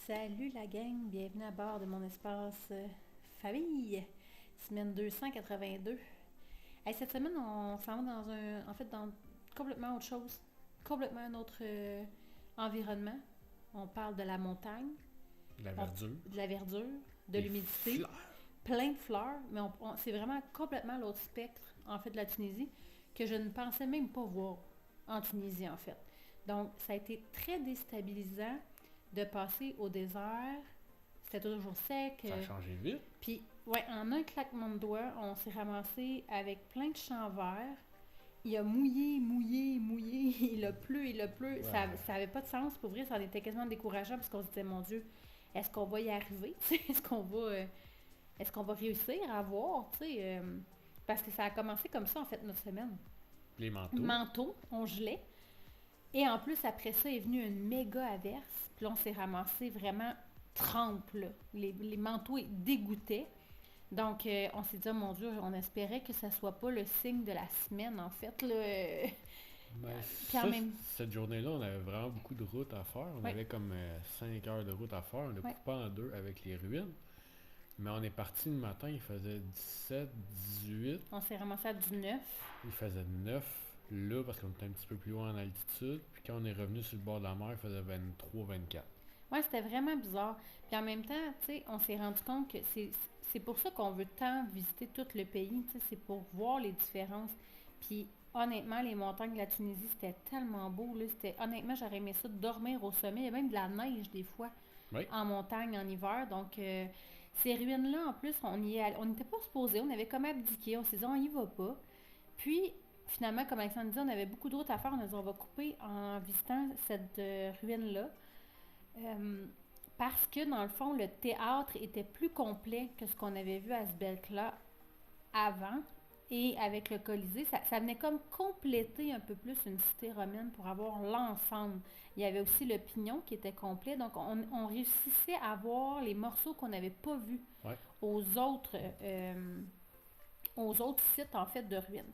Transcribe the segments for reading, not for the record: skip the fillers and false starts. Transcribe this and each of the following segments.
Salut la gang, bienvenue à bord de mon espace famille, semaine 282. Hey, cette semaine, on s'en va dans complètement autre chose, complètement un autre environnement. On parle de la montagne, De la verdure. de la verdure, de Des l'humidité, fleurs. plein de fleurs, mais c'est vraiment complètement l'autre spectre, en fait, de la Tunisie, que je ne pensais même pas voir en Tunisie, en fait. Donc, ça a été très déstabilisant de passer au désert. C'était toujours sec. Ça a changé vite. Puis, ouais, en un claquement de doigts, on s'est ramassé avec plein de champs verts. Il a mouillé, mouillé, mouillé. Il a plu, il a plu. Ouais. Ça avait pas de sens. Pour vrai, ça en était quasiment décourageant parce qu'on se disait, mon Dieu, est-ce qu'on va y arriver? Est-ce qu'on va réussir à voir? Parce que ça a commencé comme ça, en fait, notre semaine. Les manteaux. Manteau, on gelait. Et en plus, après ça, est venue une méga averse. Puis là, on s'est ramassé vraiment trempe, là. Les manteaux dégoûtaient. Donc, on s'est dit, oh, mon Dieu, on espérait que ça soit pas le signe de la semaine, en fait, là. Ben, Puis cette journée-là, on avait vraiment beaucoup de routes à faire. On Ouais. avait comme 5 heures de route à faire. On a Ouais. coupé en deux avec les ruines. Mais on est parti le matin, il faisait 17, 18. On s'est ramassé à du 9. Il faisait 9 là parce qu'on était un petit peu plus loin en altitude. Puis quand on est revenu sur le bord de la mer, il faisait 23, 24. Ouais, c'était vraiment bizarre. Puis en même temps, tu sais, on s'est rendu compte que c'est pour ça qu'on veut tant visiter tout le pays, tu sais, c'est pour voir les différences. Puis honnêtement, les montagnes de la Tunisie, c'était tellement beau, là. Honnêtement, j'aurais aimé ça de dormir au sommet. Il y a même de la neige des fois Oui. en montagne en hiver. Donc, ces ruines-là, en plus, on n'était pas supposé, on avait comme abdiqué, on s'est dit, on y va pas. Puis, finalement, comme Alexandre dit, on avait beaucoup de routes à faire. On a dit, on va couper en visitant cette ruine-là. Parce que, dans le fond, le théâtre était plus complet que ce qu'on avait vu à Sbelkla avant. Et avec le Colisée, ça venait comme compléter un peu plus une cité romaine pour avoir l'ensemble. Il y avait aussi le pignon qui était complet. Donc, on réussissait à voir les morceaux qu'on n'avait pas vus Ouais. aux autres sites, en fait, de ruines.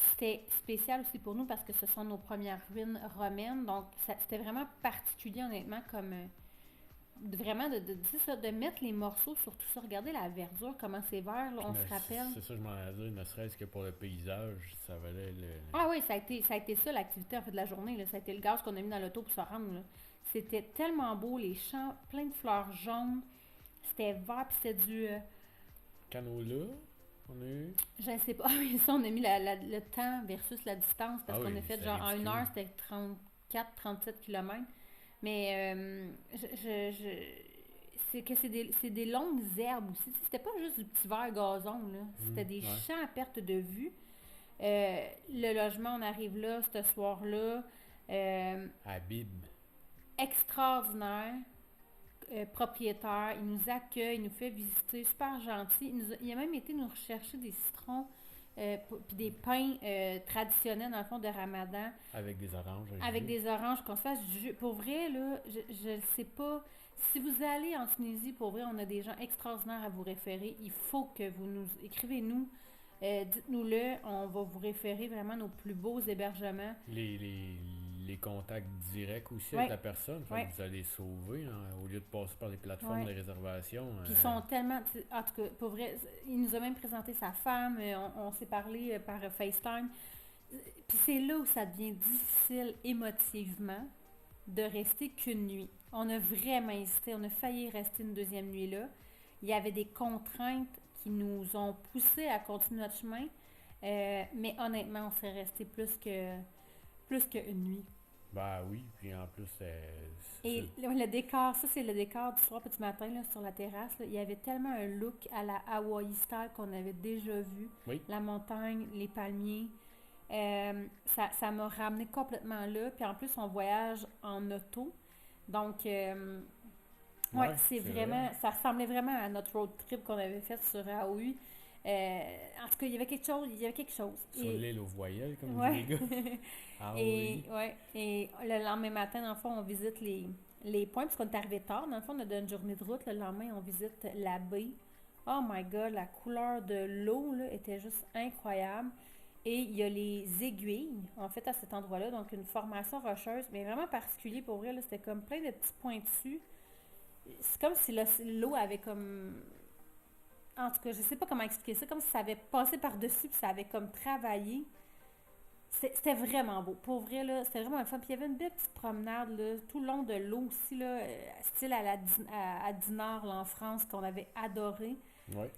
C'était spécial aussi pour nous parce que ce sont nos premières ruines romaines. Donc, c'était vraiment particulier, honnêtement, comme vraiment de mettre les morceaux sur tout ça. Regardez la verdure, comment c'est vert, là, on se rappelle. C'est ça, je m'en ai dit, ne serait-ce que pour le paysage, ça valait le. Ah oui, ça a été ça l'activité en fait de la journée. Là. Ça a été le gaz qu'on a mis dans l'auto pour se rendre. Là. C'était tellement beau, les champs, plein de fleurs jaunes. C'était vert, puis c'était du. Canola, on a eu. Je ne sais pas, mais ça, on a mis le temps versus la distance, parce Ah qu'on oui, a fait c'est genre en une ridicule. heure, c'était 34-37 km. Mais c'est que c'est des longues herbes aussi. C'était pas juste du petit vert gazon, là. C'était des Ouais. champs à perte de vue. Le logement, on arrive là, ce soir-là. Habib. Extraordinaire. Propriétaire, il nous accueille, il nous fait visiter, super gentil. Il a même été nous rechercher des citrons puis des pains traditionnels dans le fond de Ramadan Avec des oranges. avec des oranges qu'on se fasse du jus. Pour vrai, là, je ne sais pas. Si vous allez en Tunisie, pour vrai, on a des gens extraordinaires à vous référer. Il faut que vous nous écrivez-nous, dites-nous-le, on va vous référer vraiment nos plus beaux hébergements. Les contacts directs aussi Ouais. avec la personne. Fait Ouais. que vous allez sauver hein, au lieu de passer par les plateformes Ouais. de réservation. Puis ils sont tellement. En tout cas, pour vrai, il nous a même présenté sa femme, on s'est parlé par FaceTime. Puis c'est là où ça devient difficile émotivement de rester qu'une nuit. On a vraiment hésité, on a failli rester une deuxième nuit là. Il y avait des contraintes qui nous ont poussé à continuer notre chemin, mais honnêtement, on serait resté plus qu'une nuit. Ben oui, puis en plus, Et le décor, ça c'est le décor du soir petit matin là, sur la terrasse. Là, il y avait tellement un look à la Hawaii style qu'on avait déjà vu. Oui. La montagne, les palmiers. Ça m'a ramené complètement là. Puis en plus, on voyage en auto. Donc, ouais, c'est vraiment. vrai. Ça ressemblait vraiment à notre road trip qu'on avait fait sur Aoi. En tout cas, il y avait quelque chose. Sur l'île aux voyelles, comme Ouais. disent les gars. Ah Et, oui. ouais, et le lendemain matin, dans le fond, on visite les points, parce qu'on est arrivé tard. Dans le fond, on a une journée de route. Le lendemain, on visite la baie. Oh my God, la couleur de l'eau là, était juste incroyable. Et il y a les aiguilles, en fait, à cet endroit-là. Donc, une formation rocheuse, mais vraiment particulier pour vrai. Là, c'était comme plein de petits points dessus. c'est comme si l'eau avait comme... En tout cas, je sais pas comment expliquer ça, comme si ça avait passé par-dessus, puis ça avait comme travaillé. C'était vraiment beau. Pour vrai, là, c'était vraiment le fun. Puis il y avait une belle petite promenade là, tout le long de l'eau aussi, là, style à Dinard, là, en France, qu'on avait adoré. Ouais.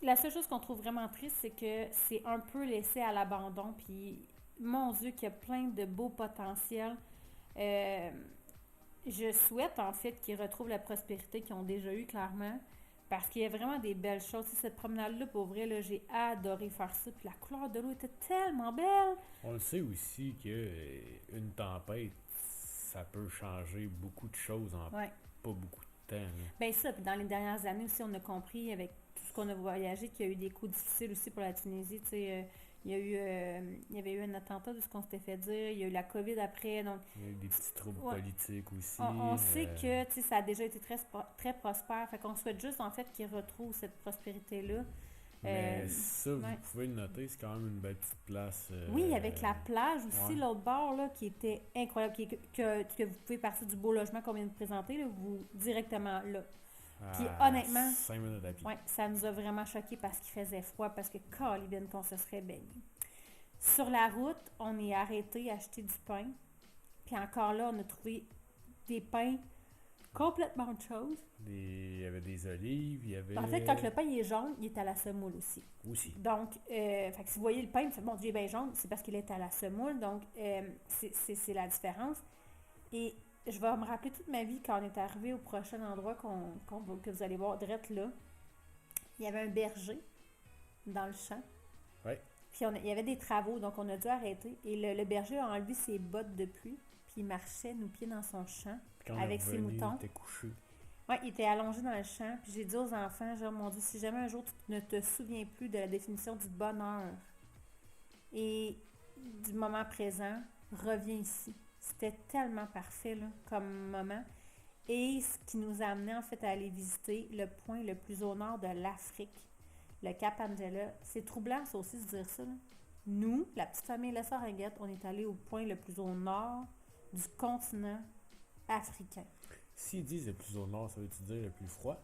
La seule chose qu'on trouve vraiment triste, c'est que c'est un peu laissé à l'abandon. Puis, mon Dieu, qu'il y a plein de beaux potentiels. Euh, je souhaite, en fait, qu'ils retrouvent la prospérité qu'ils ont déjà eue, clairement. Parce qu'il y a vraiment des belles choses. Tu sais, cette promenade-là, pour vrai, là, j'ai adoré faire ça. Puis la couleur de l'eau était tellement belle. On le sait aussi que une tempête, ça peut changer beaucoup de choses en Ouais. pas beaucoup de temps. Là. Ben ça, puis dans les dernières années aussi, on a compris avec tout ce qu'on a voyagé qu'il y a eu des coups difficiles aussi pour la Tunisie. Tu sais, il y avait eu un attentat de ce qu'on s'était fait dire. Il y a eu la COVID après. Donc, Il y a eu des petits troubles ouais, politiques aussi. on sait que tu sais, ça a déjà été très prospère. Fait qu'on souhaite juste en fait qu'ils retrouvent cette prospérité-là. Mais ça, vous Ouais. pouvez le noter, c'est quand même une belle petite place. Oui, avec la plage aussi, ouais. l'autre bord, là, qui était incroyable, que vous pouvez partir du beau logement qu'on vient de présenter, là, vous directement là. Puis honnêtement, 5 minutes à pied. ouais, ça nous a vraiment choqués parce qu'il faisait froid, parce que Colin qu'on se serait baigné. Sur la route, on est arrêté à acheter du pain. Puis encore là, on a trouvé des pains complètement autre chose. Il y avait des olives, il y avait. En fait, quand le pain il est jaune, il est à la semoule aussi. Aussi. Donc, fait que si vous voyez le pain, vous faites, mon Dieu, il est bien jaune, c'est parce qu'il est à la semoule. Donc, c'est la différence. Et je vais me rappeler toute ma vie quand on est arrivé au prochain endroit que vous allez voir, direct là. Il y avait un berger dans le champ. Ouais. Puis il y avait des travaux, donc on a dû arrêter. Et le berger a enlevé ses bottes de pluie, puis il marchait nos pieds dans son champ Puis quand avec on est ses revenu, moutons. il était couché. Ouais, il était allongé dans le champ. Puis j'ai dit aux enfants, genre, mon Dieu, si jamais un jour tu ne te souviens plus de la définition du bonheur et du moment présent, reviens ici. C'était tellement parfait là, comme moment. Et ce qui nous a amené en fait à aller visiter le point le plus au nord de l'Afrique, le Cap Angela. C'est troublant ça aussi de dire ça. Là. Nous, la petite famille La Sarguette, on est allé au point le plus au nord du continent africain. S'ils disent le plus au nord, ça veut-tu dire le plus froid?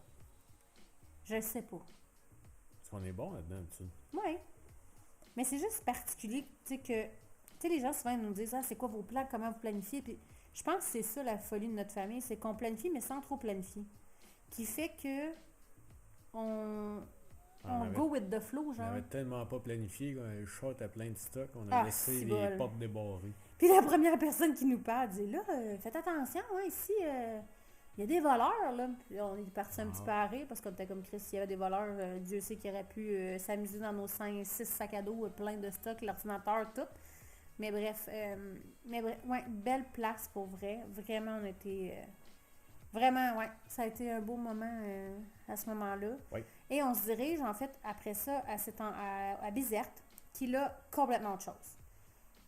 Je sais pas. Parce qu'on est bon là-dedans, tu sais. Oui. Mais c'est juste particulier, tu sais, que... Tu sais, les gens souvent nous disent « Ah, c'est quoi vos plans? Comment vous planifiez? » Puis je pense que c'est ça la folie de notre famille, c'est qu'on planifie, mais sans trop planifier. Qui fait que on go with the flow, On genre. avait tellement pas planifié, le short à plein de stock, on a Ah, laissé c'est les bol. portes débarrées. Puis la première personne qui nous parle dit « Là, faites attention, hein, ici, il y a des voleurs, là. » Puis on est parti un petit peu à rire parce qu'on était comme Chris, s'il y avait des voleurs, Dieu sait qu'il aurait pu s'amuser dans nos 6 sacs à dos, plein de stock, l'ordinateur, tout. Mais bref, ouais, belle place pour vrai. Vraiment, on était... vraiment, ouais, ça a été un beau moment à ce moment-là. Oui. Et on se dirige, en fait, après ça, à Bizerte, qui là, complètement autre chose.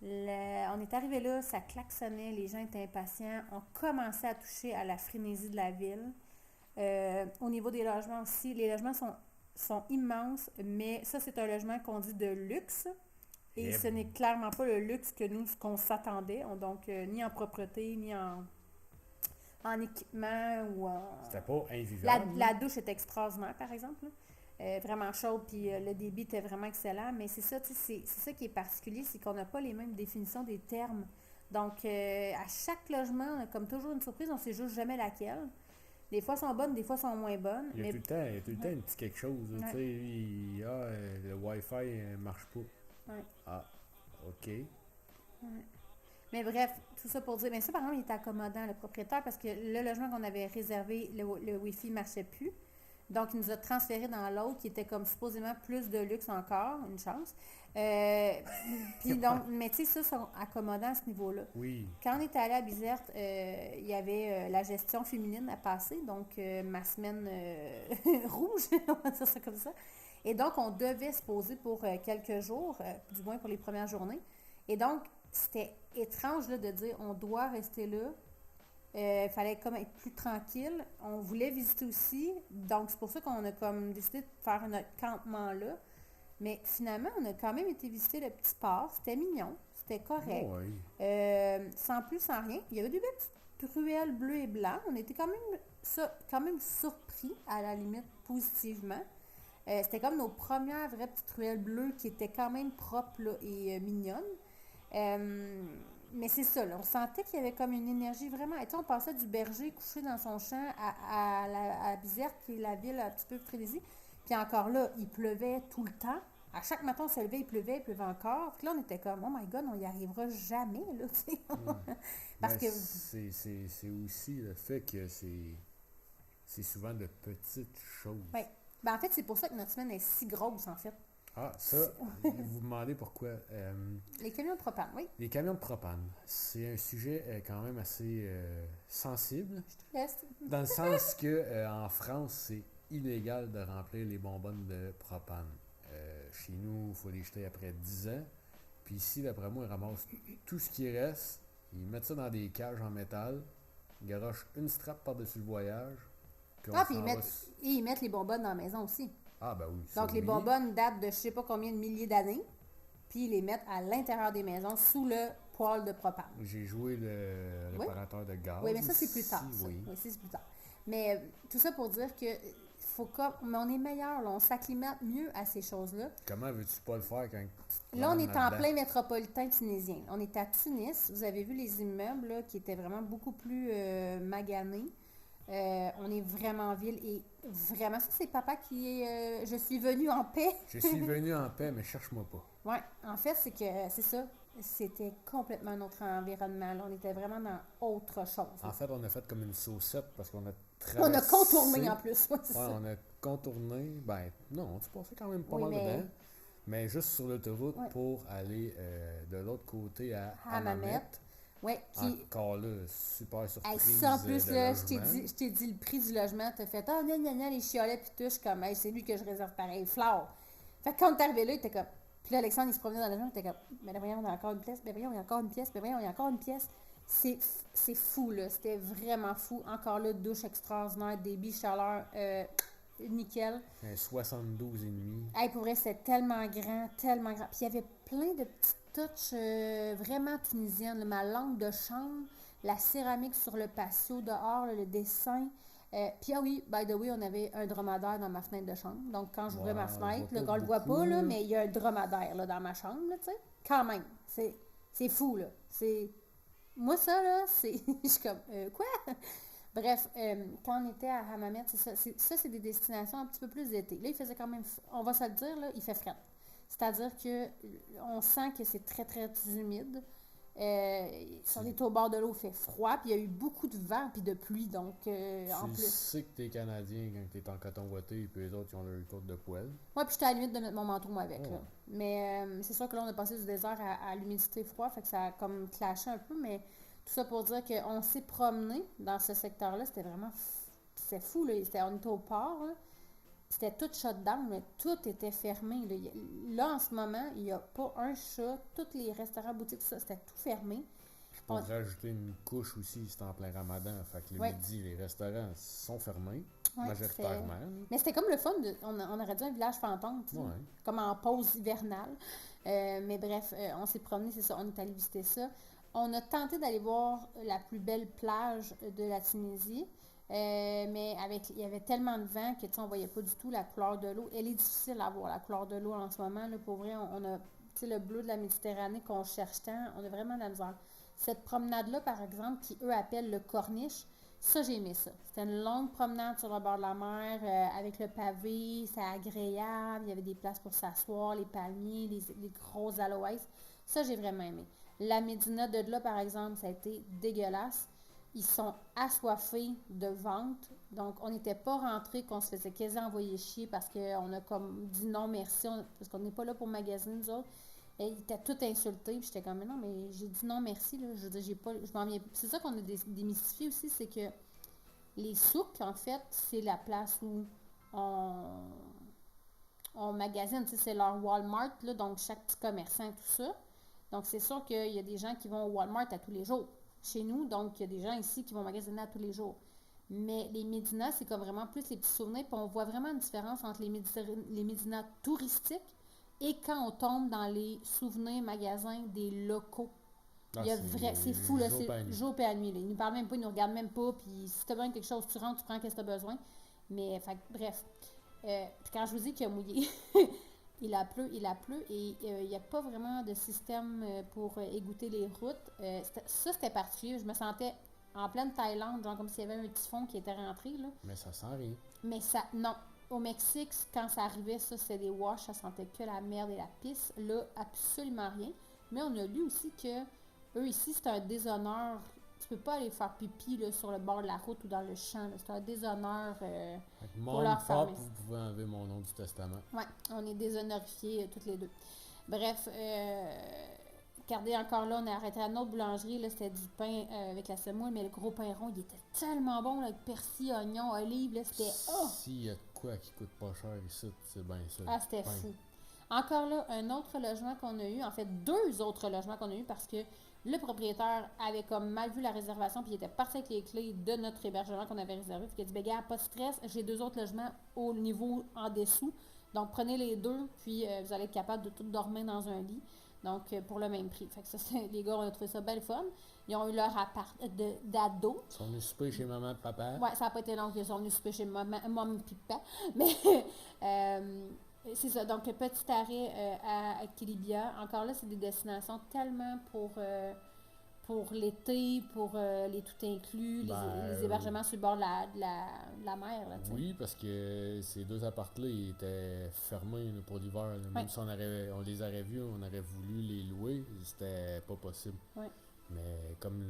On est arrivé là, ça klaxonnait, les gens étaient impatients. On commençait à toucher à la frénésie de la ville. Au niveau des logements aussi, les logements sont immenses, mais ça, c'est un logement qu'on dit de luxe. Et ce n'est clairement pas le luxe que nous, ce qu'on s'attendait. Donc, ni en propreté, ni en équipement ou en... C'était pas invivable. La douche est extraordinaire, par exemple. Vraiment chaude, puis le débit était vraiment excellent. Mais c'est ça, tu sais, c'est ça qui est particulier, c'est qu'on n'a pas les mêmes définitions des termes. Donc, à chaque logement, on a comme toujours une surprise, on ne sait juste jamais laquelle. Des fois, elles sont bonnes, des fois, elles sont moins bonnes. Il y a tout le temps un petit quelque chose. Ouais. Tu sais, le Wi-Fi marche pas. Ouais. Ah, OK. Ouais. Mais bref, tout ça pour dire, mais ça par exemple, il était accommodant, le propriétaire, parce que le logement qu'on avait réservé, le Wi-Fi ne marchait plus. Donc, il nous a transféré dans l'autre qui était comme supposément plus de luxe encore, une chance. Puis donc, mais tu sais, ça, sont accommodants à ce niveau-là. Oui. Quand on est allé à Bizerte, il y avait la gestion féminine à passer, donc ma semaine rouge, on va dire ça comme ça. Et donc, on devait se poser pour quelques jours, du moins pour les premières journées. Et donc, c'était étrange là, de dire on doit rester là. Il fallait comme être plus tranquille. On voulait visiter aussi. Donc, c'est pour ça qu'on a comme décidé de faire notre campement là. Mais finalement, on a quand même été visiter le petit port. C'était mignon. C'était correct. Oui. Sans plus, sans rien. Il y avait des truelle bleu et blanc. On était quand même surpris, à la limite, positivement. C'était comme nos premières vraies petites truelles bleues qui étaient quand même propres là, et mignonnes. Mais c'est ça, là, on sentait qu'il y avait comme une énergie vraiment. Et on passait du berger couché dans son champ à Bizerte, qui est la ville un petit peu frénésie. Puis encore là, il pleuvait tout le temps. À chaque matin, on se levait, il pleuvait encore. Puis là, on était comme, oh my God, on n'y arrivera jamais, là, tu sais. Parce que. C'est aussi le fait que c'est souvent de petites choses. Oui. Ben, en fait, c'est pour ça que notre semaine est si grosse, en fait. Ah, ça, vous vous demandez pourquoi. Les camions de propane, oui. Les camions de propane, c'est un sujet quand même assez sensible. Je te laisse. Dans le sens que en France, c'est illégal de remplir les bonbonnes de propane. Chez nous, il faut les jeter après 10 ans. Puis ici, d'après moi, ils ramassent tout ce qui reste. Ils mettent ça dans des cages en métal. Ils garochent une strap par-dessus le voyage. Puis puis ils mettent les bonbonnes dans la maison aussi. Ah, ben oui. Donc, les bonbonnes datent de je sais pas combien de milliers d'années. Puis ils les mettent à l'intérieur des maisons, sous le poêle de propane. J'ai joué le réparateur de gaz. Oui, mais ça, c'est plus tard. Oui, c'est plus tard. Mais tout ça pour dire que mais on est meilleur, là, on s'acclimate mieux à ces choses-là. Comment veux-tu pas le faire quand là, on est en plein métropolitain tunisien. On est à Tunis. Vous avez vu les immeubles là, qui étaient vraiment beaucoup plus maganés. On est vraiment en ville et vraiment, ça c'est papa qui est je suis venu en paix. Je suis venu en paix, mais cherche-moi pas. Oui, en fait, c'est ça. C'était complètement un autre environnement. Là. On était vraiment dans autre chose. En fait, on a fait comme une saucette parce qu'on a traversé... On a contourné en plus. Ouais, ça. On a contourné. Ben, non, tu passais quand même pas mal dedans. Mais juste sur l'autoroute pour aller de l'autre côté à Hammamet. Oui, encore là, super surprise. Ça, en plus, là, je t'ai dit le prix du logement. T'as fait, les chiolets, puis tout. Je suis comme, c'est lui que je réserve pareil. Flower. Fait que quand t'es arrivé là, il était comme. Puis là, Alexandre, il se promenait dans la maison, il était comme, mais là, voyons, on a encore une pièce, mais voyons, il y a encore une pièce, mais voyons, il y a encore une pièce. C'est fou, là. C'était vraiment fou. Encore là, douche extraordinaire, débit, chaleur, nickel. 72,5. Pour vrai, c'était tellement grand, tellement grand. Puis il y avait plein de petites touches vraiment tunisiennes. Là. Ma lampe de chambre, la céramique sur le patio dehors, là, le dessin. Puis oui, by the way, on avait un dromadaire dans ma fenêtre de chambre. Donc, quand j'ouvrais ma fenêtre, on le voit pas, là, mais il y a un dromadaire là, dans ma chambre, tu sais. Quand même, c'est fou, là. Moi, ça, là, je suis comme, quoi? Bref, quand on était à Hammamet, c'est des destinations un petit peu plus d'été. Là, il faisait quand même, on va se le dire, là, il fait frais. C'est-à-dire qu'on sent que c'est très, très humide. Si on est au bord de l'eau, il fait froid, puis il y a eu beaucoup de vent puis de pluie, donc en plus. Tu sais que t'es Canadien quand t'es en coton ouaté, puis les autres, ils ont leur côte de poêle. Moi, puis j'étais à la limite de mettre mon manteau, moi, avec. Là. Mais c'est sûr que là, on a passé du désert à l'humidité froid, fait que ça a comme clashé un peu, mais tout ça pour dire qu'on s'est promené dans ce secteur-là, c'était vraiment... C'était fou, là. On était au port, là. C'était tout shut down, mais tout était fermé. Là, en ce moment, il n'y a pas un chat. Tous les restaurants, boutiques, tout ça, c'était tout fermé. Puis pour rajouter une couche aussi, c'était en plein ramadan. Fait que le midi, les restaurants sont fermés, majoritairement. Mais c'était comme le fun. On aurait dit un village fantôme, tu sais, comme en pause hivernale. Mais bref, on s'est promené, c'est ça, on est allé visiter ça. On a tenté d'aller voir la plus belle plage de la Tunisie. Mais il y avait tellement de vent que on ne voyait pas du tout la couleur de l'eau. Elle est difficile à voir, la couleur de l'eau en ce moment. Là, pour vrai, on a le bleu de la Méditerranée qu'on cherche tant. On a vraiment de la misère. Cette promenade-là, par exemple, qui eux appellent le corniche, ça, j'ai aimé ça. C'était une longue promenade sur le bord de la mer avec le pavé. C'était agréable. Il y avait des places pour s'asseoir, les palmiers, les grosses aloès. Ça, j'ai vraiment aimé. La Médina de là, par exemple, ça a été dégueulasse. Ils sont assoiffés de vente. Donc, on n'était pas rentrés, qu'on se faisait quasi envoyer chier parce qu'on a comme dit non merci, parce qu'on n'est pas là pour magasiner, nous autres. Et ils étaient tout insultés. Puis j'étais comme, mais non, mais j'ai dit non merci. Là. Je veux dire, je m'en viens. C'est ça qu'on a démystifié aussi, c'est que les souks, en fait, c'est la place où on magasine. Tu sais, c'est leur Walmart, là, donc chaque petit commerçant, tout ça. Donc, c'est sûr qu'il y a des gens qui vont au Walmart à tous les jours. Chez nous, donc il y a des gens ici qui vont magasiner à tous les jours. Mais les médinas, c'est comme vraiment plus les petits souvenirs, puis on voit vraiment une différence entre les médinas touristiques et quand on tombe dans les souvenirs magasins des locaux. Ah, C'est fou, là, jour c'est par nuit. jour et à nuit. Là. Ils nous parlent même pas, ils nous regardent même pas, puis si t'as besoin de quelque chose, tu rentres, tu prends ce que t'as besoin. Mais, fait, bref. Puis quand je vous dis qu'il a mouillé, il a plu, et il n'y a pas vraiment de système pour égoutter les routes. C'était particulier. Je me sentais en pleine Thaïlande, genre comme s'il y avait un typhon qui était rentré, là. Mais ça sent rien. Mais ça, non. Au Mexique, quand ça arrivait, ça, c'était des washes, ça sentait que la merde et la pisse. Là, absolument rien. Mais on a lu aussi que eux ici, c'est un déshonneur. Tu peux pas aller faire pipi là, sur le bord de la route ou dans le champ. Là. C'est un déshonneur Fait que pour mon leur pop, famille. vous pouvez enlever mon nom du testament. Ouais, on est déshonorifiés toutes les deux. Bref, regardez, encore là, on a arrêté à une autre boulangerie. Là, c'était du pain avec la semoule, mais le gros pain rond, il était tellement bon, là, avec persil, oignon, olive. Là, c'était... Oh! S'il y a de quoi qui coûte pas cher ici, c'est bien ça. Ah, c'était pain. fou. Encore là, un autre logement qu'on a eu, en fait, deux autres logements qu'on a eu parce que le propriétaire avait comme mal vu la réservation puis il était parti avec les clés de notre hébergement qu'on avait réservé. Puis il a dit, ben gars, pas de stress, j'ai deux autres logements au niveau en dessous. Donc prenez les deux, puis vous allez être capable de tout dormir dans un lit. Donc pour le même prix. Fait que ça, les gars, on a trouvé ça belle fun. Ils ont eu leur appart d'ado. Ils sont venus souper chez maman et papa. Ouais, ça n'a pas été long qu'ils sont venus souper chez maman et papa. Mais c'est ça. Donc, le petit arrêt à Kilibia. Encore là, c'est des destinations tellement pour l'été, pour les tout inclus, les hébergements sur le bord de la mer. Là, Oui, parce que ces deux apparts-là, ils étaient fermés là, pour l'hiver. Là. Même si on les aurait vus, on aurait voulu les louer, c'était pas possible. Ouais. Mais comme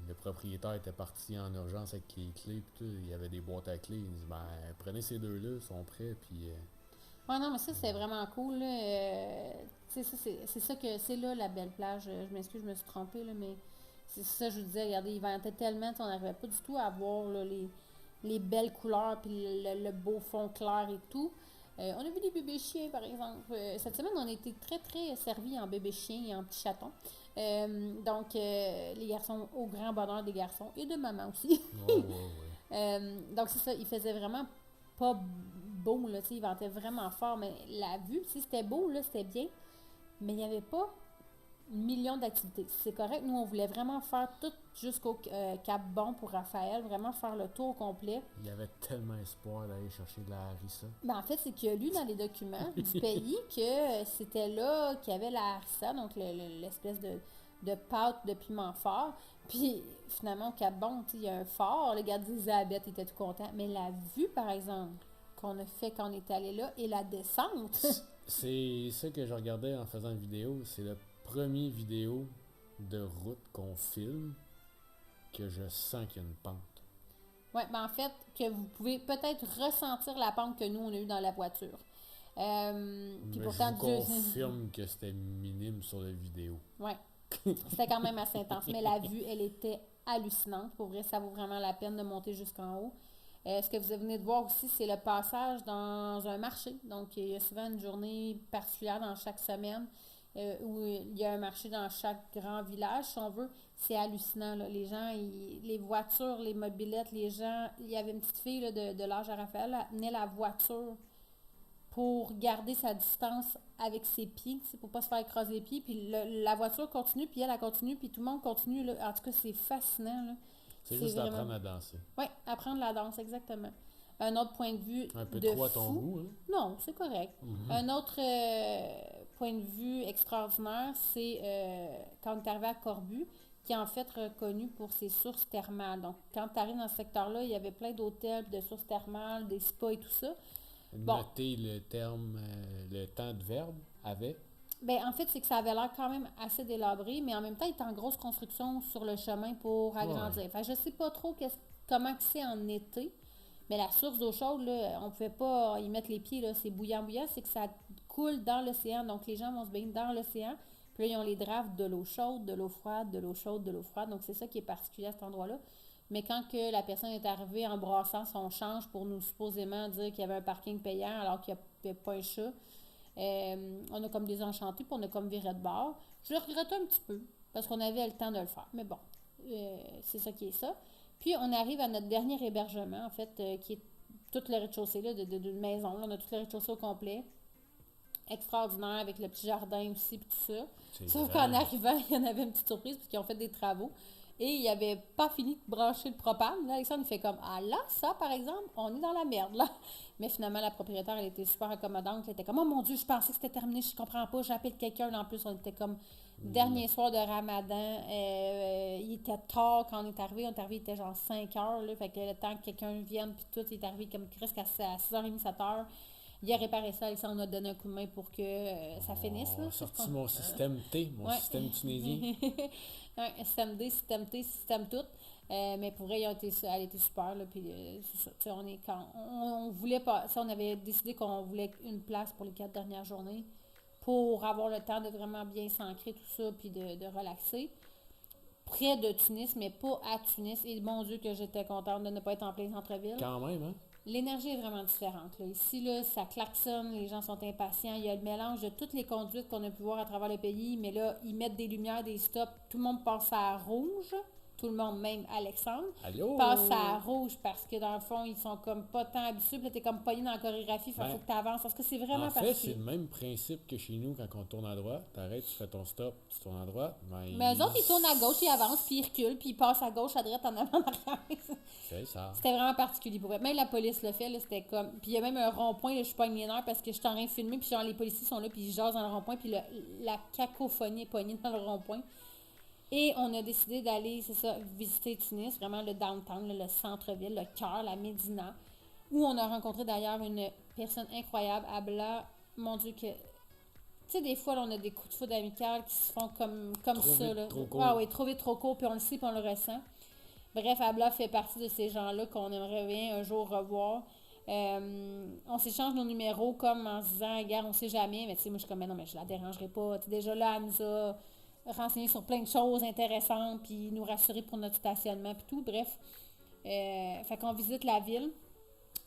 le propriétaire était parti en urgence avec les clés, pis tout, il y avait des boîtes à clés, il dit ben prenez ces deux-là, ils sont prêts, puis. Ouais, non, mais ça, c'est vraiment cool. Là. Tu sais, c'est ça que c'est là la belle plage. Je m'excuse, je me suis trompée, là, mais c'est ça, je vous disais, regardez, il ventait tellement, on n'arrivait pas du tout à voir là, les belles couleurs, puis le beau fond clair et tout. On a vu des bébés chiens, par exemple. Cette semaine, on a été très, très servis en bébé chien et en petit chaton. Donc, les garçons, au grand bonheur des garçons et de maman aussi. Ouais. Donc, c'est ça, il faisait vraiment pas beau, là, il ventait vraiment fort, mais la vue, c'était beau, là, c'était bien, mais il n'y avait pas millions d'activités. C'est correct, nous, on voulait vraiment faire tout jusqu'au Cap Bon pour Raphaël, vraiment faire le tour complet. Il y avait tellement espoir d'aller chercher de la harissa. Ben, en fait, c'est qu'il a lu dans les documents du pays que c'était là qu'il y avait la harissa, donc l'espèce de pâte de piment fort. Puis, finalement, au Cap Bon, il y a un fort, le gars d'Elisabeth était tout content, mais la vue, par exemple, qu'on a fait quand on est allé là, et la descente. C'est ça que je regardais en faisant une vidéo. C'est la première vidéo de route qu'on filme que je sens qu'il y a une pente. Oui, ben en fait, que vous pouvez peut-être ressentir la pente que nous, on a eue dans la voiture. Puis Mais pourtant, je vous confirme que c'était minime sur la vidéo. Ouais. C'était quand même assez intense. Mais la vue, elle était hallucinante. Pour vrai, ça vaut vraiment la peine de monter jusqu'en haut. Ce que vous venez de voir aussi, c'est le passage dans un marché. Donc, il y a souvent une journée particulière dans chaque semaine où il y a un marché dans chaque grand village, si on veut. C'est hallucinant. Là. Les gens, les voitures, les mobylettes, les gens... Il y avait une petite fille là, de l'âge à Raphaël, elle tenait la voiture pour garder sa distance avec ses pieds, pour pas se faire écraser les pieds. Puis la voiture continue, puis elle continue, puis tout le monde continue. Là. En tout cas, c'est fascinant. Là. C'est juste vraiment... apprendre à danser. Oui, apprendre la danse, exactement. Un autre point de vue un peu de trop à ton fou. goût, hein? Non, c'est correct. Un autre point de vue extraordinaire, c'est quand tu arrives à Corbu, qui est en fait reconnu pour ses sources thermales. Donc, quand tu arrives dans ce secteur-là, il y avait plein d'hôtels, de sources thermales, des spas et tout ça. Notez le terme, le temps de verbe, avec. Ben, en fait, c'est que ça avait l'air quand même assez délabré, mais en même temps, il est en grosse construction sur le chemin pour agrandir. Fait que je sais pas trop comment c'est en été, mais la source d'eau chaude, là, on pouvait pas y mettre les pieds, là, c'est bouillant, c'est que ça coule dans l'océan, donc les gens vont se baigner dans l'océan, puis là, ils ont les drafts de l'eau chaude, de l'eau froide, de l'eau chaude, de l'eau froide, donc c'est ça qui est particulier à cet endroit-là. Mais quand que la personne est arrivée en brassant son change pour nous supposément dire qu'il y avait un parking payant alors qu'il n'y avait pas un chat, on a comme désenchanté, puis on a comme viré de bord. Je le regrettais un petit peu, parce qu'on avait le temps de le faire. Mais bon, c'est ça qui est ça. Puis, on arrive à notre dernier hébergement, en fait, qui est tout le rez-de-chaussée là, d'une maison. Là, on a tout le rez-de-chaussée au complet. extraordinaire avec le petit jardin aussi, puis tout ça. C'est Sauf grand. qu'en arrivant, il y en avait une petite surprise parce qu'ils ont fait des travaux. Et ils n'avaient pas fini de brancher le propane. Là, Alexandre, il fait comme, ah là, ça, par exemple, on est dans la merde, là. Mais finalement, la propriétaire, elle était super accommodante. Elle était comme, oh mon Dieu, je pensais que c'était terminé, je comprends pas, j'ai appelé quelqu'un. En plus, on était comme dernier soir de Ramadan. Il était tard quand on est arrivé, il était genre 5 heures, là. Fait que le temps que quelqu'un vienne, puis tout, il est arrivé comme presque à 6h30, 7h. Il a réparé ça, Alexandre a donné un coup de main pour que ça finisse. Là, Sorti mon système T, mon ouais. système tunisien. Un système D, système T, système tout. Mais pour elle, elle était super. Là, puis, c'est ça, on voulait pas. On avait décidé qu'on voulait une place pour les 4 dernières journées pour avoir le temps de vraiment bien s'ancrer tout ça puis de relaxer. Près de Tunis, mais pas à Tunis. Et mon Dieu que j'étais contente de ne pas être en plein centre-ville. Quand même, hein? L'énergie est vraiment différente. Là. Ici, là, ça klaxonne, les gens sont impatients. Il y a le mélange de toutes les conduites qu'on a pu voir à travers le pays, mais là, ils mettent des lumières, des stops. Tout le monde passe à rouge. Tout le monde, même Alexandre, Allô? passe à rouge parce que dans le fond, ils sont comme pas tant habitués. Puis là, t'es comme pogné dans la chorégraphie, il faut que tu avances. Parce que c'est vraiment En fait, particulier. c'est le même principe que chez nous quand on tourne à droite. T'arrêtes, tu fais ton stop, tu tournes à droite. Mais eux autres, ils tournent à gauche, ils avancent, puis ils reculent, puis ils passent à gauche, à droite, en avant, en arrière. C'est ça. C'était vraiment particulier pour eux. Même la police le fait, là, c'était comme... Puis il y a même un rond-point, là, je suis pas une mineure parce que je suis en train de filmer, puis genre les policiers sont là, puis ils jasent dans le rond-point, puis la cacophonie est pognée dans le rond-point. Et on a décidé d'aller, c'est ça, visiter Tunis, vraiment le downtown, là, le centre-ville, le cœur, la Médina, où on a rencontré d'ailleurs une personne incroyable, Abla, mon Dieu, que... Tu sais, des fois, là, on a des coups de foudre amicales qui se font comme Trop ça, vite, là. trop court. Ah oui, trop vite, trop court, puis on le sait, puis on le ressent. Bref, Abla fait partie de ces gens-là qu'on aimerait bien un jour revoir. On s'échange nos numéros comme en se disant, regarde, on sait jamais, mais tu sais, moi je suis comme, mais non, mais je la dérangerai pas. Tu sais, déjà là, elle nous a renseigné sur plein de choses intéressantes, puis nous rassurer pour notre stationnement, puis tout. Bref, fait qu'on visite la ville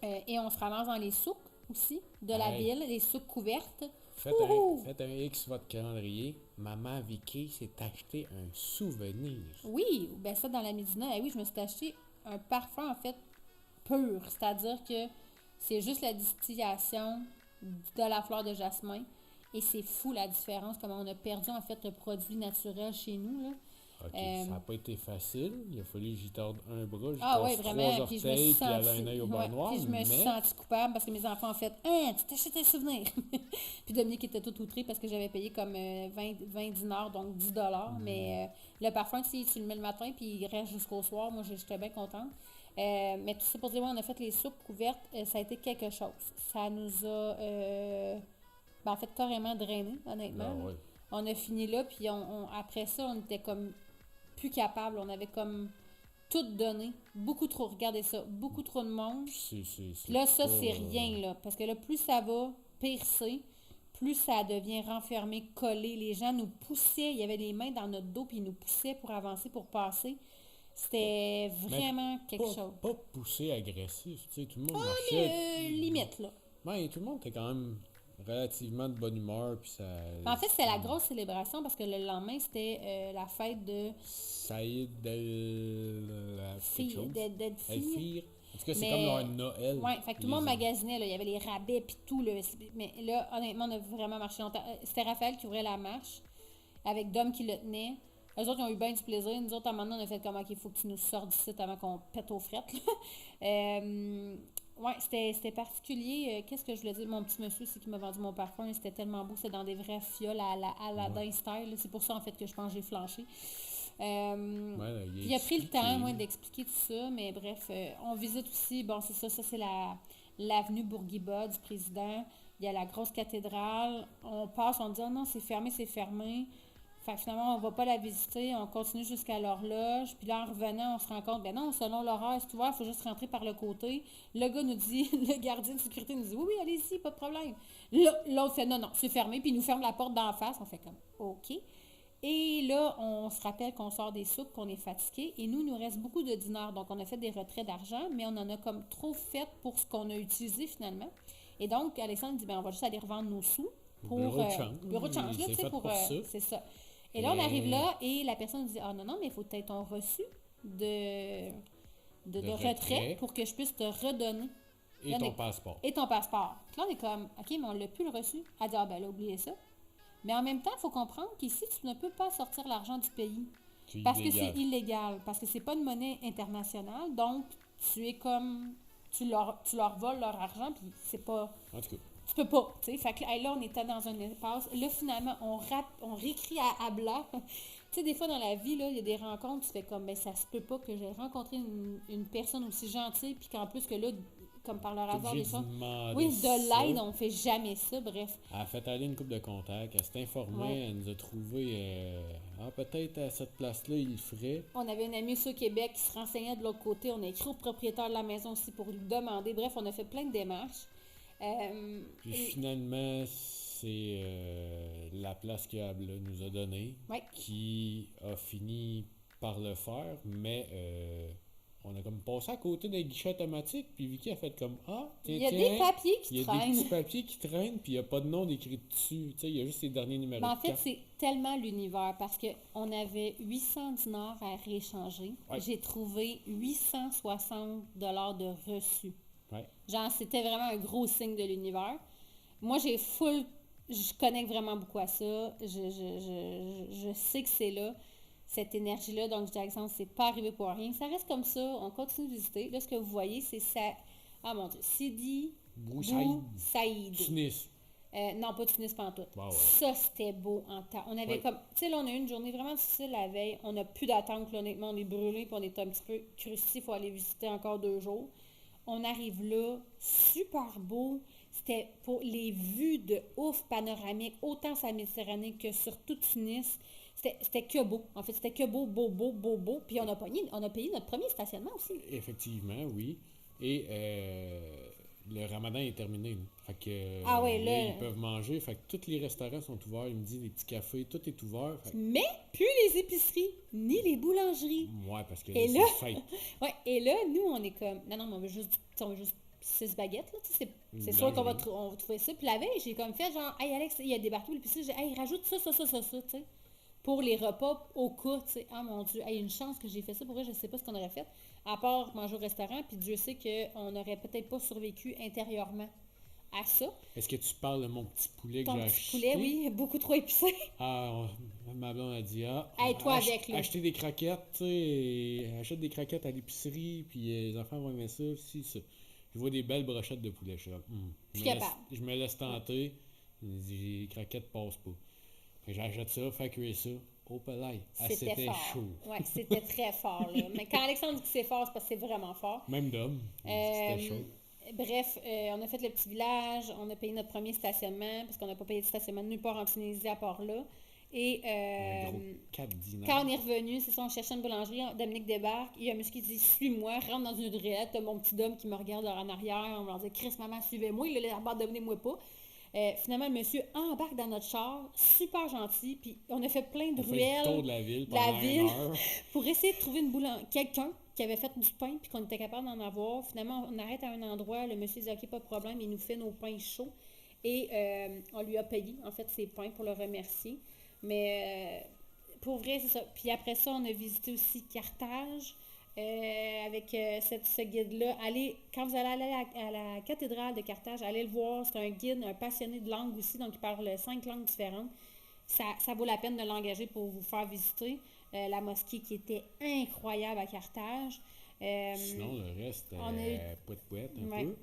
et on se ramasse dans les souks aussi de la Hey. ville, les souks couvertes. Faites un X votre calendrier. Maman Vicky s'est acheté un souvenir. Oui, ben ça dans la Médina, oui, je me suis acheté un parfum en fait pur, c'est-à-dire que c'est juste la distillation de la fleur de jasmin et c'est fou la différence, comment on a perdu en fait le produit naturel chez nous, là. OK, ça n'a pas été facile. Il a fallu que j'y torde un bras, j'y Ah torse oui, trois vraiment, puis je me suis orteils, puis elle a un sentie, œil au beurre noir, puis je me suis mais sentie coupable parce que mes enfants ont fait « Hein, tu t'achètes un souvenir! » Puis Dominique était tout outré parce que j'avais payé comme 20 dinars, donc 10 $. Mais le parfum, tu le mets le matin, puis il reste jusqu'au soir. Moi, j'étais bien contente. Mais tout ça pour dire, ouais, on a fait les soupes couvertes. Ça a été quelque chose. Ça nous a, en fait, carrément drainé, honnêtement. Ah, Là. ouais. On a fini là, puis après ça, on était comme plus capable. On avait comme tout donné. Beaucoup trop, regardez ça, beaucoup trop de monde. C'est Là, ça, pas, c'est rien, là. Parce que là, plus ça va percer, plus ça devient renfermé, collé. Les gens nous poussaient. Il y avait des mains dans notre dos, puis ils nous poussaient pour avancer, pour passer. C'était vraiment quelque chose. Pas poussé agressif, tu sais, tout le monde marchait. Mais limite, là. Ouais, tout le monde était quand même relativement de bonne humeur, puis ça... En fait, c'était la grosse célébration parce que le lendemain, c'était la fête de Saïd quelque chose. fille. En tout cas, c'est Mais- comme leur Noël. Ouais, fait que tout le monde magasinait, là. Il y avait les rabais puis tout, là. Mais là, honnêtement, on a vraiment marché longtemps. C'était Raphaël qui ouvrait la marche, avec Dom qui le tenait. Eux autres, ils ont eu bien du plaisir. Nous autres, à un moment donné, on a fait comme, OK, il faut que tu nous sortes d'ici avant qu'on pète aux frettes, là. Ouais, c'était particulier. Qu'est-ce que je voulais dire? Mon petit monsieur, c'est qui m'a vendu mon parfum. C'était tellement beau. C'était dans des vraies fioles à la Aladdin style, là. C'est pour ça, en fait, que je pense que j'ai flanché. Ouais, Puis il a pris le temps, moi, d'expliquer tout ça, mais bref, on visite aussi, bon, c'est ça c'est l'avenue Bourguiba du président. Il y a la grosse cathédrale. On passe, on dit, oh non, c'est fermé, c'est fermé. Fait que finalement, on va pas la visiter, on continue jusqu'à l'horloge. Puis là, en revenant, on se rend compte, ben non, selon l'horaire, c'est ouvert, il faut juste rentrer par le côté. Le gars nous dit, le gardien de sécurité nous dit, oui, oui, allez-y, pas de problème. L'autre fait, non, non, c'est fermé, puis il nous ferme la porte d'en face. On fait comme, OK. Et là, on se rappelle qu'on sort des soupes, qu'on est fatigué. Et nous, il nous reste beaucoup de dinars. Donc, on a fait des retraits d'argent, mais on en a comme trop fait pour ce qu'on a utilisé finalement. Et donc, Alexandre dit, ben, on va juste aller revendre nos sous pour... Bureau de change. Bureau de change, là, C'est tu sais, fait pour... pour ça. c'est ça. Et là, on arrive là, et la personne nous dit, ah non, non, mais il faut peut-être ton reçu de retrait retrait. pour que je puisse te redonner Et Là, ton passeport. Et ton passeport. Puis là, on est comme, OK, mais on l'a plus le reçu. Elle dit, ah ben là, oubliez ça. Mais en même temps, il faut comprendre qu'ici, tu ne peux pas sortir l'argent du pays. C'est Parce que illégal. c'est illégal. Parce que c'est pas une monnaie internationale. Donc, tu es comme. Tu leur voles leur argent, puis c'est pas. En tout cas, Tu peux pas, tu sais. Fait que là, on était dans un impasse. Là, finalement, on réécrit à blanc. Tu sais, des fois, dans la vie, là, il y a des rencontres, tu fais comme, ben, ça se peut pas que j'ai rencontré une personne aussi gentille, puis qu'en plus que là, comme par leur t'es hasard des obligé choses. de demander Oui, de ça. l'aide, on fait jamais ça, bref. Elle a fait aller une couple de contacts, elle s'est informée, Ouais. elle nous a trouvé. Peut-être à cette place-là, il le ferait. On avait une amie aussi au Québec qui se renseignait de l'autre côté. On a écrit au propriétaire de la maison aussi pour lui demander. Bref, on a fait plein de démarches. Puis Et- finalement, c'est la place que Abla nous a donnée ouais. qui a fini par le faire, mais on a comme passé à côté d'un guichet automatique, puis Vicky a fait comme ah, tiens, Il y a tiens, des papiers il qui y a des traînent. petits papiers qui traînent, puis il n'y a pas de nom décrit dessus. Tu sais, il y a juste les derniers numéros Mais en de fait, carte. c'est tellement l'univers parce qu'on avait 800 dinars à rééchanger. Ouais. J'ai trouvé 860 $ de reçus. Ouais. Genre, c'était vraiment un gros signe de l'univers. Moi, je connecte vraiment beaucoup à ça. Je sais que c'est là, cette énergie-là. Donc, je dis, Alexandre, c'est pas arrivé pour rien. Ça reste comme ça. On continue de visiter. Là, ce que vous voyez, c'est ça. Ah mon Dieu. Sidi Bou Saïd. Tunis. Non, pas Tunis pantoute. Ah ouais. Ça, c'était beau en temps. On avait Ouais. comme. Tu sais, là, on a eu une journée vraiment difficile la veille. On n'a plus d'attente, là, honnêtement. On est brûlé, puis on est un petit peu crucifié. Il faut aller visiter encore 2 jours. On arrive là, super beau. C'était pour les vues de ouf panoramiques, autant sur la Méditerranée que sur toute Tunis. C'était que beau. En fait, c'était que beau, beau, beau, beau, beau. Puis on a payé notre premier stationnement aussi. Effectivement, oui. Et le ramadan est terminé. Là. Fait que Ah ouais, là, là. ils peuvent manger. Fait que tous les restaurants sont ouverts. Il me dit les petits cafés, tout est ouvert. Fait que, Mais plus les épiceries, ni les boulangeries. ouais, parce que Et là, là- c'est fête. Ouais, et là, nous, on est comme. Non, non, mais on veut juste 6 baguettes, là. Tu sais, c'est sûr qu'on va, on va trouver ça. Puis la veille, j'ai comme fait genre, hey Alex, il y a des barbecues, puis j'ai hey, rajoute ça, tu sais. Pour les repas au cas, tu sais. Ah mon Dieu, hey, une chance que j'ai fait ça. Pour vrai, je sais pas ce qu'on aurait fait. À part manger au restaurant, puis Dieu sait qu'on n'aurait peut-être pas survécu intérieurement à ça. Est-ce que tu parles de mon petit poulet que Ton j'ai petit acheté? poulet, oui, beaucoup trop épicé. Ah, ma blonde a dit, Hey, toi avec, là. acheter des croquettes, tu sais, achète des croquettes à l'épicerie, puis les enfants vont aimer ça, si, ça. Je vois des belles brochettes de poulet, je suis là, Je suis capable. je me laisse tenter, les croquettes passent pas. Fait que j'achète ça, fait cuire ça, au palais. Ah, c'était fort. chaud. Ouais, c'était très fort, là. Mais quand Alexandre dit que c'est fort, c'est parce que c'est vraiment fort. Même d'homme, c'était chaud. Bref, on a fait le petit village, on a payé notre premier stationnement, parce qu'on n'a pas payé de stationnement nulle part en Tunisie à part là. Et Un gros 4 dinars. quand on est revenu, c'est ça, on cherchait une boulangerie, Dominique débarque, il y a un monsieur qui dit « Suis-moi », rentre dans une ruelle, t'as mon petit homme qui me regarde en arrière, on leur dit « Chris, maman, suivez-moi », il a l'air de devenez-moi pas. Finalement, le monsieur embarque dans notre char, super gentil, puis on a fait plein de On fait le tour ruelles de la ville de la pendant ville. une heure. pour essayer de trouver quelqu'un qui avait fait du pain puis qu'on était capable d'en avoir. Finalement, on arrête à un endroit, le monsieur dit OK, pas de problème, il nous fait nos pains chauds et on lui a payé en fait ses pains pour le remercier. Mais pour vrai, c'est ça. Puis après ça, on a visité aussi Carthage. Avec ce guide-là. Quand vous allez aller à la cathédrale de Carthage, allez le voir. C'est un guide, un passionné de langue aussi, donc il parle 5 langues différentes. Ça vaut la peine de l'engager pour vous faire visiter. La mosquée qui était incroyable à Carthage. Sinon, le reste, on a eu- pouet-pouet un Ouais. peu.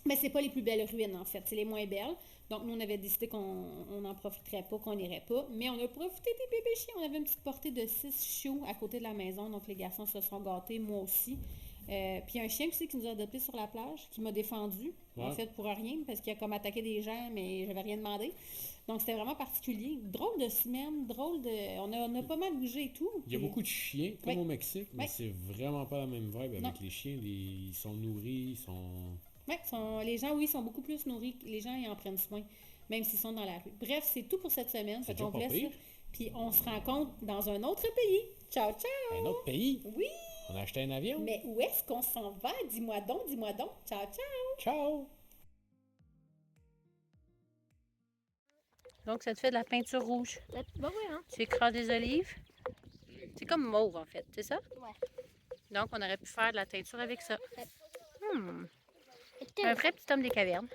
Mais c'est pas les plus belles ruines, en fait. C'est les moins belles. Donc, nous, on avait décidé qu'on n'en profiterait pas, qu'on n'irait pas. Mais on a profité des bébés chiens. On avait une petite portée de 6 chiots à côté de la maison. Donc, les garçons se sont gâtés, moi aussi. Puis, un chien aussi qui nous a adoptés sur la plage, qui m'a défendu, en Ouais. fait, pour rien, parce qu'il a comme attaqué des gens, mais j'avais rien demandé. Donc, c'était vraiment particulier. Drôle de semaine, drôle de... On a pas mal bougé et tout. Il y a Puis- beaucoup de chiens, comme Ouais. au Mexique, mais Ouais. c'est vraiment pas la même vibe avec Non. les chiens. Ils sont nourris, ils sont... Ouais, les gens, oui, sont beaucoup plus nourris. Les gens, ils en prennent soin, même s'ils sont dans la rue. Bref, c'est tout pour cette semaine. C'est Fait qu'on déjà pas vous laisse pire. là. Puis on se rencontre dans un autre pays. Ciao, ciao! Un autre pays. Oui! On a acheté un avion. Mais où est-ce qu'on s'en va? Dis-moi donc, dis-moi donc. Ciao, ciao! Ciao! Donc, ça te fait de la peinture rouge. Bah ouais, hein. Tu écrases des olives. C'est comme mauve, en fait, c'est ça? Ouais. Donc, on aurait pu faire de la teinture avec ça. Hmm. Et Un vrai petit homme des cavernes.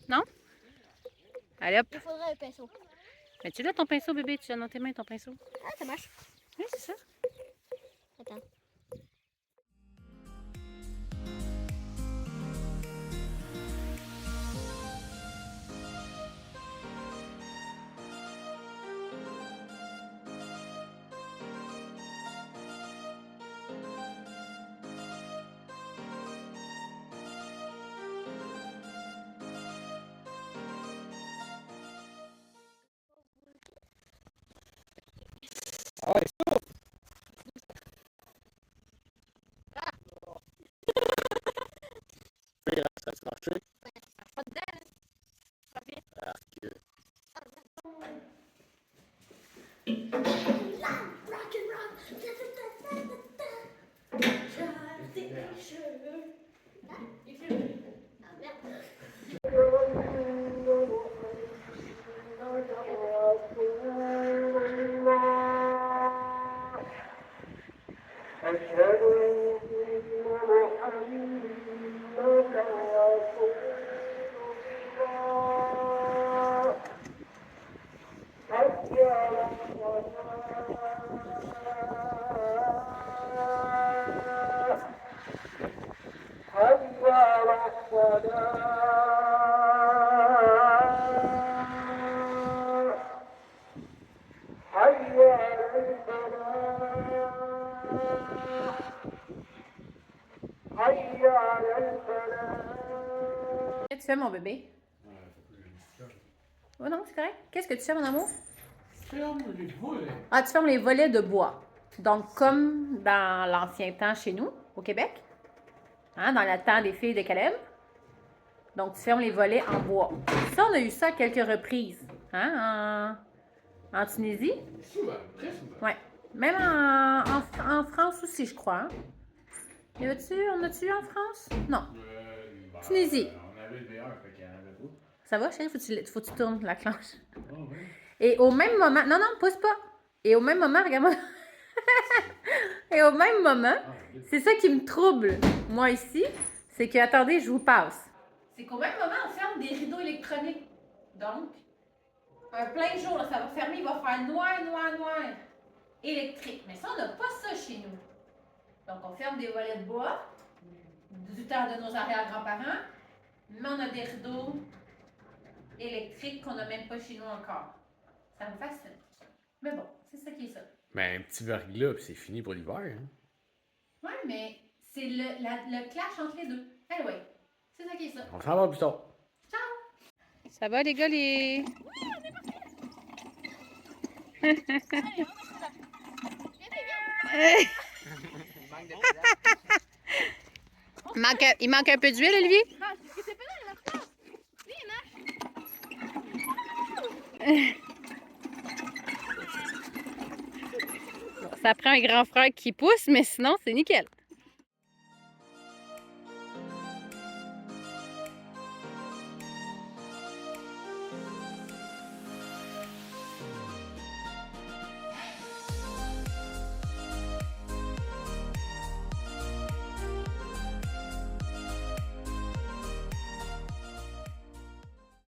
Non? Allez hop. Il faudrait un pinceau. Mais tu l'as ton pinceau, bébé? Tu as dans tes mains ton pinceau? Ah, ça marche. Oui, c'est ça. Attends. Ah ouais, ça a marché. Pas dedans. Ça vient. Ah, que... Rock and roll. Charles des cheveux. Ah, merde. Qu'est-ce que tu fais, mon bébé? Oh non, c'est correct. Qu'est-ce que tu fais, mon amour? Ah, tu fermes les volets de bois. Donc, comme dans l'ancien temps chez nous, au Québec, hein, dans le temps des filles de Caleb. Donc, tu fermes les volets en bois. Ça, on a eu ça à quelques reprises. Hein, en Tunisie. Souvent, très souvent. Ouais. Même en France aussi, je crois. Hein? On a-tu eu en France? Non. Tunisie. On avait le VR, fait qu'il y en avait pas. Ça va, chérie? Faut que tu tournes la cloche. Ah ouais. Et au même moment... Non, pousse pas. Et au même moment, regarde-moi. Et au même moment, c'est ça qui me trouble, moi, ici, c'est que, attendez, je vous passe. C'est qu'au même moment, on ferme des rideaux électroniques. Donc, un plein jour, là, ça va fermer, il va faire noir, électrique. Mais ça, on n'a pas ça chez nous. Donc, on ferme des volets de bois, du temps de nos arrière-grands-parents, mais on a des rideaux électriques qu'on n'a même pas chez nous encore. Ça me fascine. Mais bon, c'est ça qui est ça. Mais un petit verglas, puis c'est fini pour l'hiver. Hein? Oui, mais c'est le clash entre les deux. Anyway, c'est ça qui est ça. On s'en va plus tard. Ciao! Ça va, les gars, les... Il manque un peu d'huile, Olivier? Ça prend un grand frère qui pousse, mais sinon, c'est nickel.